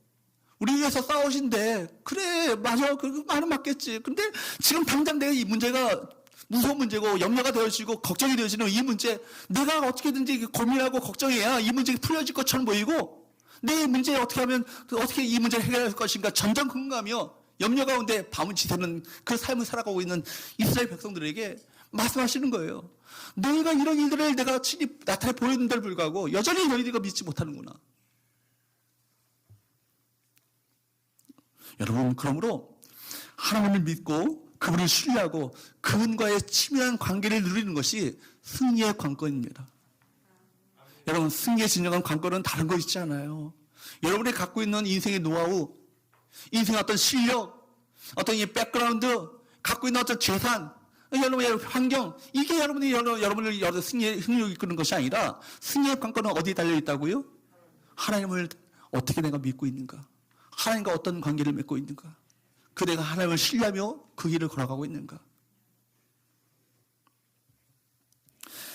Speaker 1: 우리 위해서 싸우신데, 그래, 맞아, 그 말은 맞겠지. 근데 지금 당장 내가 이 문제가 무서운 문제고 염려가 되어지고 걱정이 되어지는 이 문제, 내가 어떻게든지 고민하고 걱정해야 이 문제가 풀려질 것처럼 보이고, 내 문제 어떻게 하면, 어떻게 이 문제를 해결할 것인가 전전 궁금하며 염려 가운데 밤을 지새는 그 삶을 살아가고 있는 이스라엘 백성들에게 말씀하시는 거예요. 너희가 이런 일들을 내가 친히 나타내 보였는데도 불구하고 여전히 너희들과 믿지 못하는구나. 여러분, 그러므로 하나님을 믿고 그분을 신뢰하고 그분과의 친밀한 관계를 누리는 것이 승리의 관건입니다. 여러분, 승리의 진정한 관건은 다른 거 있지 않아요. 여러분이 갖고 있는 인생의 노하우, 인생의 어떤 실력, 어떤 이 백그라운드, 갖고 있는 어떤 재산, 여러분의 환경, 이게 여러분을 승리에 이끄는 것이 아니라 승리의 관건은 어디에 달려 있다고요? 하나님을 어떻게 내가 믿고 있는가? 하나님과 어떤 관계를 맺고 있는가? 그대가 하나님을 신뢰하며 그 길을 걸어가고 있는가?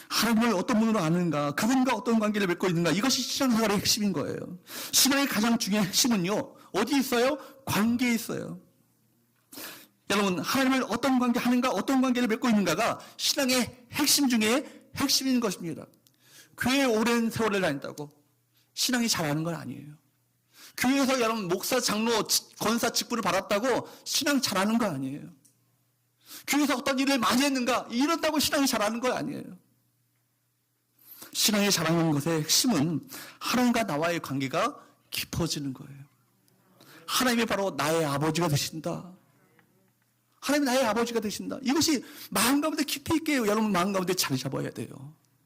Speaker 1: 하나님을 어떤 분으로 아는가? 그분과 어떤 관계를 맺고 있는가? 이것이 신앙생활의 핵심인 거예요. 신앙의 가장 중요한 핵심은요, 어디 있어요? 관계에 있어요. 여러분, 하나님을 어떤 관계 하는가, 어떤 관계를 맺고 있는가가 신앙의 핵심 중에 핵심인 것입니다. 교회에 오랜 세월을 다닌다고 신앙이 잘하는 건 아니에요. 교회에서 여러분 목사, 장로, 권사 직분을 받았다고 신앙 잘하는 거 아니에요. 교회에서 어떤 일을 많이 했는가, 이런다고 신앙이 잘하는 거 아니에요. 신앙이 잘하는 것의 핵심은 하나님과 나와의 관계가 깊어지는 거예요. 하나님이 바로 나의 아버지가 되신다. 하나님이 나의 아버지가 되신다. 이것이 마음 가운데 깊이 있게 여러분 마음 가운데 자리 잡아야 돼요.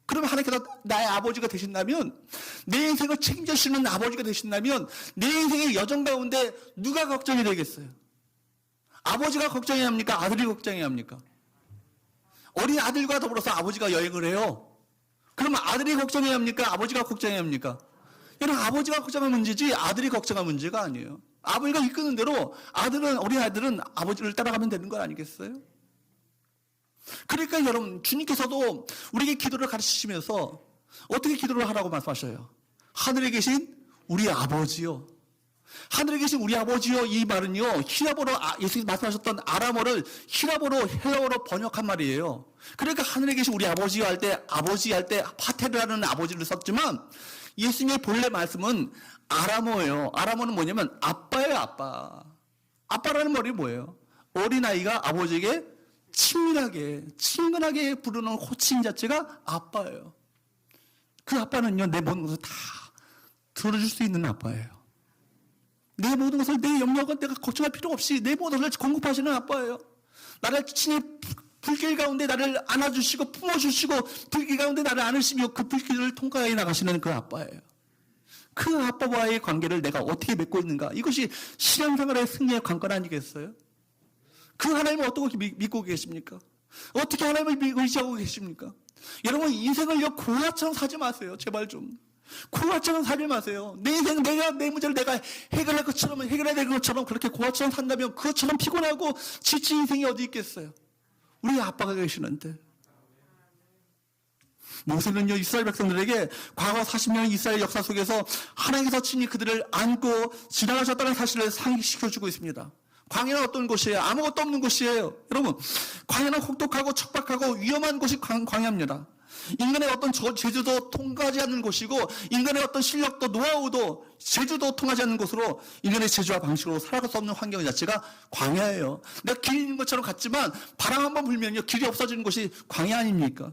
Speaker 1: 그러면 하나님께서 나의 아버지가 되신다면, 내 인생을 책임져 주시는 아버지가 되신다면 내 인생의 여정 가운데 누가 걱정이 되겠어요? 아버지가 걱정해야 합니까? 아들이 걱정해야 합니까? 어린 아들과 더불어서 아버지가 여행을 해요. 그러면 아들이 걱정해야 합니까? 아버지가 걱정해야 합니까? 여러분, 아버지가 걱정할 문제지 아들이 걱정할 문제가 아니에요. 아버지가 이끄는 대로 어린 아들은 아버지를 따라가면 되는 거 아니겠어요? 그러니까 여러분, 주님께서도 우리에게 기도를 가르치시면서 어떻게 기도를 하라고 말씀하셔요? 하늘에 계신 우리 아버지요. 하늘에 계신 우리 아버지요. 이 말은요, 히라보로, 예수님이 말씀하셨던 아람어를 히라보로, 헬라어로 번역한 말이에요. 그러니까 하늘에 계신 우리 아버지요 할 때, 아버지 할 때 파테르라는 아버지를 썼지만, 예수님의 본래 말씀은 아람어예요. 아람어는 뭐냐면 아빠예요, 아빠. 아빠라는 말이 뭐예요? 어린아이가 아버지에게 친밀하게, 친근하게 부르는 호칭 자체가 아빠예요. 그 아빠는요, 내 모든 것을 다 들어줄 수 있는 아빠예요. 내 모든 것을, 내 영역은 내가 걱정할 필요 없이 내 모든 것을 공급하시는 아빠예요. 나를 친히 불길 가운데 나를 안아주시고 품어주시고 불길 가운데 나를 안으시며 그 불길을 통과해 나가시는 그 아빠예요. 그 아빠와의 관계를 내가 어떻게 맺고 있는가? 이것이 신앙생활의 승리의 관건 아니겠어요? 그 하나님을 어떻게 믿고 계십니까? 어떻게 하나님을 의지하고 계십니까? 여러분, 인생을요 고아처럼 사지 마세요. 제발 좀. 고아처럼 살지 마세요. 내 인생, 내 문제를 내가 해결할 것처럼, 해결해야 될 것처럼 그렇게 고아처럼 산다면 그것처럼 피곤하고 지친 인생이 어디 있겠어요? 우리 아빠가 계시는데. 모세는요, 이스라엘 백성들에게 과거 40년 이스라엘 역사 속에서 하나님께서 친히 그들을 안고 지나가셨다는 사실을 상기시켜주고 있습니다. 광야는 어떤 곳이에요? 아무것도 없는 곳이에요. 여러분, 광야는 혹독하고 척박하고 위험한 곳이 광야입니다. 인간의 어떤 재주도 통하지 않는 곳이고, 인간의 어떤 실력도 노하우도 재주도 통하지 않는 곳으로 인간의 재주와 방식으로 살아갈 수 없는 환경 자체가 광야예요. 내가 길 있는 것처럼 같지만 바람 한번 불면요 길이 없어지는 곳이 광야 아닙니까?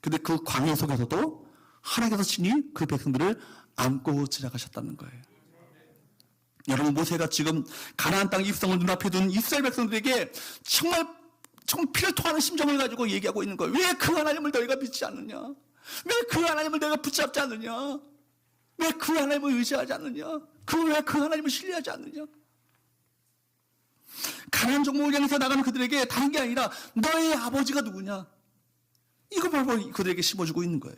Speaker 1: 근데 그 광야 속에서도 하나님께서 친히 그 백성들을 안고 지나가셨다는 거예요. 여러분, 모세가 지금 가나안 땅 입성을 눈앞에 둔 이스라엘 백성들에게 정말 피를 토하는 심정을 가지고 얘기하고 있는 거예요. 왜 그 하나님을 너희가 믿지 않느냐? 왜 그 하나님을 너희가 붙잡지 않느냐? 왜 그 하나님을 의지하지 않느냐? 왜 그 하나님을 신뢰하지 않느냐? 가나안 종목을 향해서 나가는 그들에게 다른 게 아니라 너의 아버지가 누구냐? 이거 바로 그들에게 심어주고 있는 거예요.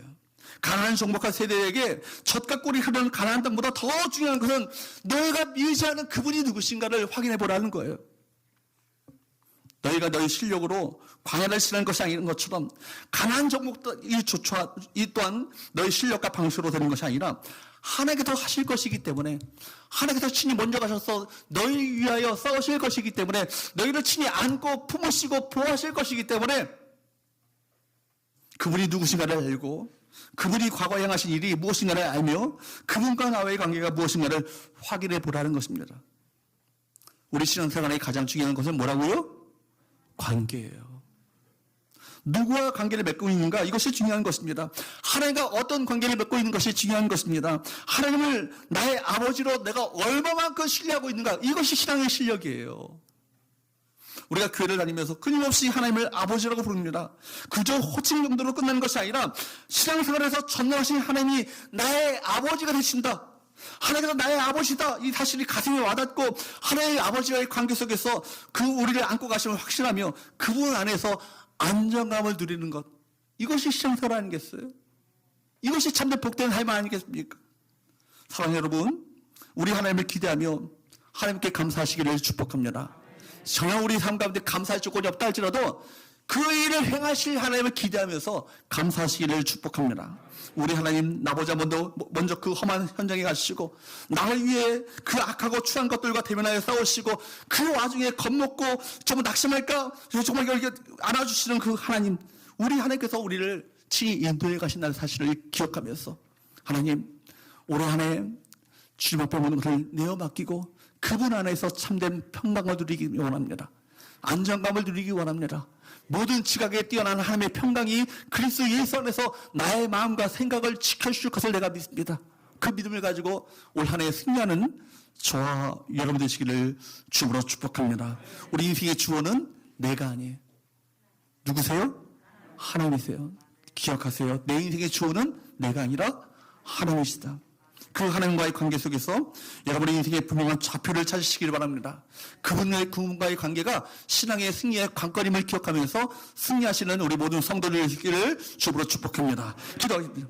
Speaker 1: 가나안 정복한 세대에게 젖과 꿀이 흐르는 가나안 땅보다 더 중요한 것은 너희가 의지하는 그분이 누구신가를 확인해 보라는 거예요. 너희가 너희 실력으로 광야를 지나는 것이 아닌 것처럼 가나안 정복도 이 또한 너희 실력과 방식으로 되는 것이 아니라 하나님께서 하실 것이기 때문에, 하나님께서 친히 먼저 가셔서 너희 위하여 싸우실 것이기 때문에, 너희를 친히 안고 품으시고 보호하실 것이기 때문에 그분이 누구신가를 알고 그분이 과거에 행하신 일이 무엇인가를 알며 그분과 나와의 관계가 무엇인가를 확인해 보라는 것입니다. 우리 신앙생활의 가장 중요한 것은 뭐라고요? 관계예요. 누구와 관계를 맺고 있는가? 이것이 중요한 것입니다. 하나님과 어떤 관계를 맺고 있는 것이 중요한 것입니다. 하나님을 나의 아버지로 내가 얼마만큼 신뢰하고 있는가? 이것이 신앙의 실력이에요. 우리가 교회를 다니면서 끊임없이 하나님을 아버지라고 부릅니다. 그저 호칭 정도로 끝나는 것이 아니라 신앙생활에서 전능하신 하나님이 나의 아버지가 되신다. 하나님께서 나의 아버지다. 이 사실이 가슴에 와닿고 하나님의 아버지와의 관계 속에서 그 우리를 안고 가심을 확신하며 그분 안에서 안정감을 누리는 것. 이것이 신앙생활 아니겠어요? 이것이 참된 복된 삶 아니겠습니까? 사랑하는 여러분, 우리 하나님을 기대하며 하나님께 감사하시기를 축복합니다. 정녕 우리 삶 가운데 감사할 조건이 없다 할지라도 그 일을 행하실 하나님을 기대하면서 감사하시기를 축복합니다. 우리 하나님, 나보자 먼저 그 험한 현장에 가시고 나를 위해 그 악하고 추한 것들과 대면하여 싸우시고 그 와중에 겁먹고 정말 낙심할까 정말 이렇게 안아주시는 그 하나님, 우리 하나님께서 우리를 친히 인도해 가신다는 사실을 기억하면서 하나님, 올해 한 해 주님 앞에 모든 것을 내어 맡기고 그분 안에서 참된 평강을 누리기 원합니다. 안정감을 누리기 원합니다. 모든 지각에 뛰어난 하나님의 평강이 그리스도 예수 안에서 나의 마음과 생각을 지켜주실 것을 내가 믿습니다. 그 믿음을 가지고 올 한 해 승리하는 저와 여러분 되시기를 주님으로 축복합니다. 우리 인생의 주어는 내가 아니에요. 누구세요? 하나님이세요. 기억하세요. 내 인생의 주어는 내가 아니라 하나님이시다. 그 하나님과의 관계 속에서 여러분의 인생의 분명한 좌표를 찾으시길 바랍니다. 그분과의 관계가 신앙의 승리의 관건임을 기억하면서 승리하시는 우리 모든 성도들 되시기를 주님으로 축복합니다. 기도하겠습니다.